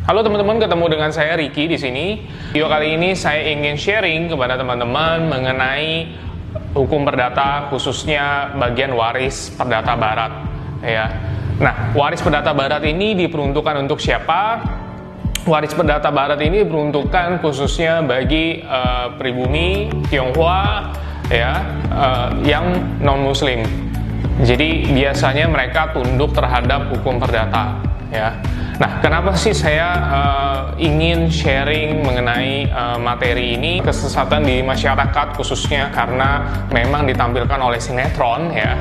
Halo teman-teman, ketemu dengan saya Ricky di sini. Video kali ini saya ingin sharing kepada teman-teman mengenai hukum perdata, khususnya bagian waris perdata barat. Ya. Nah, waris perdata barat ini diperuntukkan untuk siapa? Waris perdata barat ini diperuntukkan khususnya bagi pribumi Tionghoa ya, yang non-Muslim. Jadi biasanya mereka tunduk terhadap hukum perdata. Ya. Nah, kenapa sih saya ingin sharing mengenai materi ini? Kesesatan di masyarakat khususnya karena memang ditampilkan oleh sinetron ya.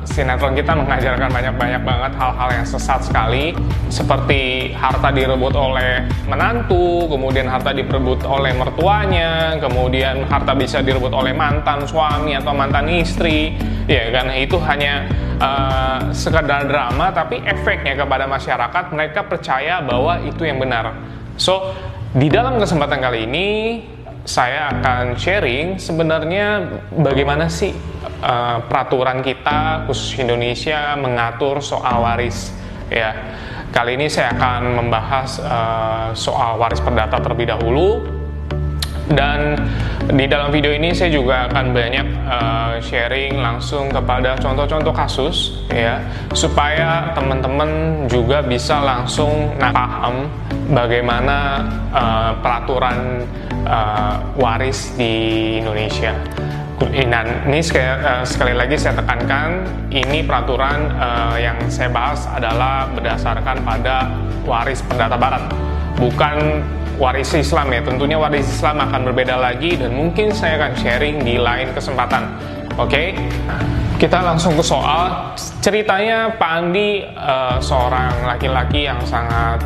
Sinetron kita mengajarkan banyak banget hal-hal yang sesat sekali, seperti harta direbut oleh menantu, kemudian harta direbut oleh mertuanya, kemudian harta bisa direbut oleh mantan suami atau mantan istri. Ya kan, itu hanya sekedar drama, tapi efeknya kepada masyarakat mereka percaya bahwa itu yang benar. So, di dalam kesempatan kali ini saya akan sharing sebenarnya bagaimana sih peraturan kita khusus Indonesia mengatur soal waris. Ya, kali ini saya akan membahas soal waris perdata terlebih dahulu. Dan di dalam video ini saya juga akan banyak sharing langsung kepada contoh-contoh kasus ya, supaya teman-teman juga bisa langsung paham bagaimana peraturan waris di Indonesia. Dan ini sekali lagi saya tekankan, ini peraturan yang saya bahas adalah berdasarkan pada waris perdata barat, bukan waris Islam ya. Tentunya waris Islam akan berbeda lagi dan mungkin saya akan sharing di lain kesempatan. Oke? Kita langsung ke soal. Ceritanya Pak Andi seorang laki-laki yang sangat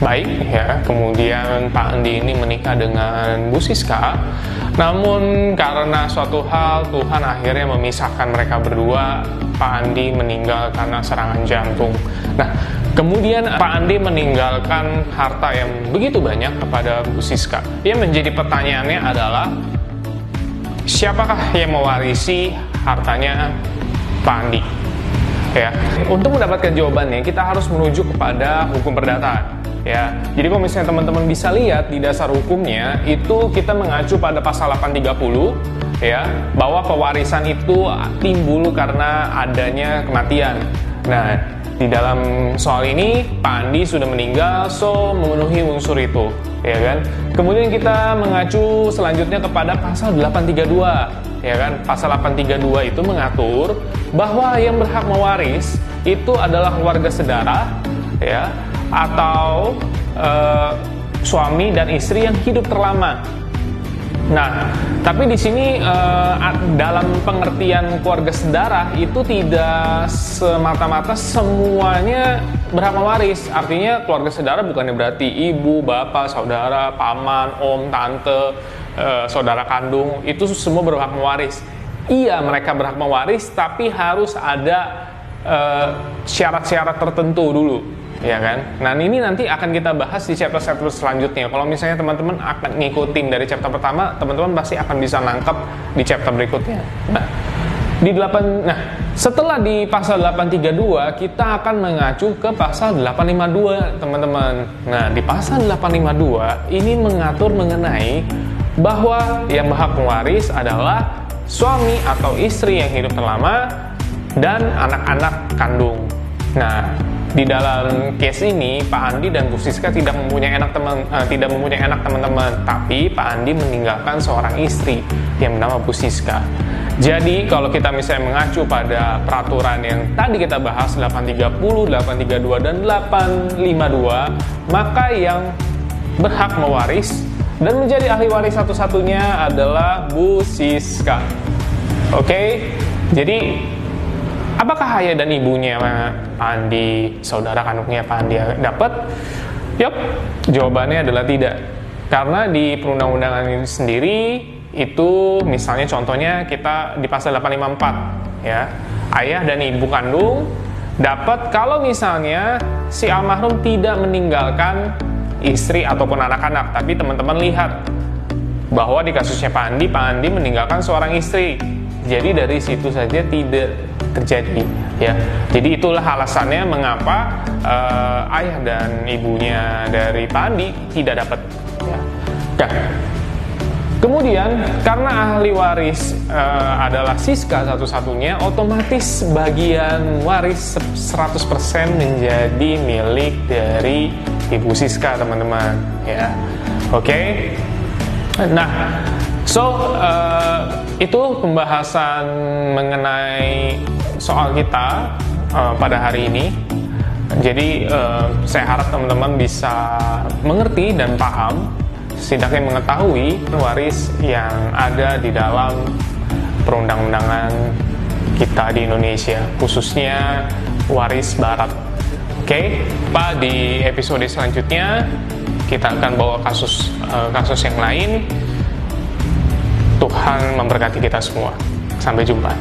baik ya. Kemudian Pak Andi ini menikah dengan Bu Siska. Namun karena suatu hal Tuhan akhirnya memisahkan mereka berdua. Pak Andi meninggal karena serangan jantung. Nah, kemudian Pak Andi meninggalkan harta yang begitu banyak kepada Bu Siska. Yang menjadi pertanyaannya adalah, siapakah yang mewarisi hartanya Pak Andi? Ya, untuk mendapatkan jawabannya kita harus menuju kepada hukum perdata. Ya, jadi kalau misalnya teman-teman bisa lihat di dasar hukumnya itu kita mengacu pada pasal 830 ya, bahwa pewarisan itu timbul karena adanya kematian. Nah, di dalam soal ini Pak Andi sudah meninggal, so memenuhi unsur itu, ya kan? Kemudian kita mengacu selanjutnya kepada pasal 832, ya kan? Pasal 832 itu mengatur bahwa yang berhak mewaris itu adalah warga sedara, ya, atau suami dan istri yang hidup terlama. Nah, tapi di sini dalam pengertian keluarga sedara itu tidak semata-mata semuanya berhak mewaris. Artinya keluarga sedara bukannya berarti ibu, bapak, saudara, paman, om, tante, saudara kandung, itu semua berhak mewaris. Iya, mereka berhak mewaris, tapi harus ada syarat-syarat tertentu dulu. Ya kan? Nah, ini nanti akan kita bahas di chapter-chapter selanjutnya. Kalau misalnya teman-teman akan ngikutin dari chapter pertama, teman-teman pasti akan bisa nangkep di chapter berikutnya. Nah, setelah di pasal 832, kita akan mengacu ke pasal 852, teman-teman. Nah, di pasal 852 ini mengatur mengenai bahwa yang berhak mewaris adalah suami atau istri yang hidup terlama dan anak-anak kandung. Nah, di dalam case ini Pak Andi dan Bu Siska tidak mempunyai anak teman-teman, tapi Pak Andi meninggalkan seorang istri yang bernama Bu Siska. Jadi kalau kita misalnya mengacu pada peraturan yang tadi kita bahas 830, 832 dan 852, maka yang berhak mewaris dan menjadi ahli waris satu-satunya adalah Bu Siska. Oke? Jadi apakah ayah dan ibunya Pak Andi, saudara kandungnya Pak Andi dapat? Yup, jawabannya adalah tidak. Karena di perundang-undangan ini sendiri itu misalnya contohnya kita di pasal 854 ya, ayah dan ibu kandung dapat kalau misalnya si almarhum tidak meninggalkan istri ataupun anak-anak. Tapi teman-teman lihat bahwa di kasusnya Pak Andi meninggalkan seorang istri. Jadi dari situ saja tidak terjadi, ya. Jadi itulah alasannya mengapa ayah dan ibunya dari Pak Andi tidak dapat, ya. Nah, kemudian karena ahli waris adalah Siska satu-satunya, otomatis bagian waris 100% menjadi milik dari Ibu Siska, teman-teman, ya. Oke. Nah, itu pembahasan mengenai soal kita pada hari ini. Jadi saya harap teman-teman bisa mengerti dan paham, setidaknya mengetahui waris yang ada di dalam perundang-undangan kita di Indonesia, khususnya waris Barat. Oke, Pak, di episode selanjutnya kita akan bawa kasus yang lain. Tuhan memberkati kita semua. Sampai jumpa.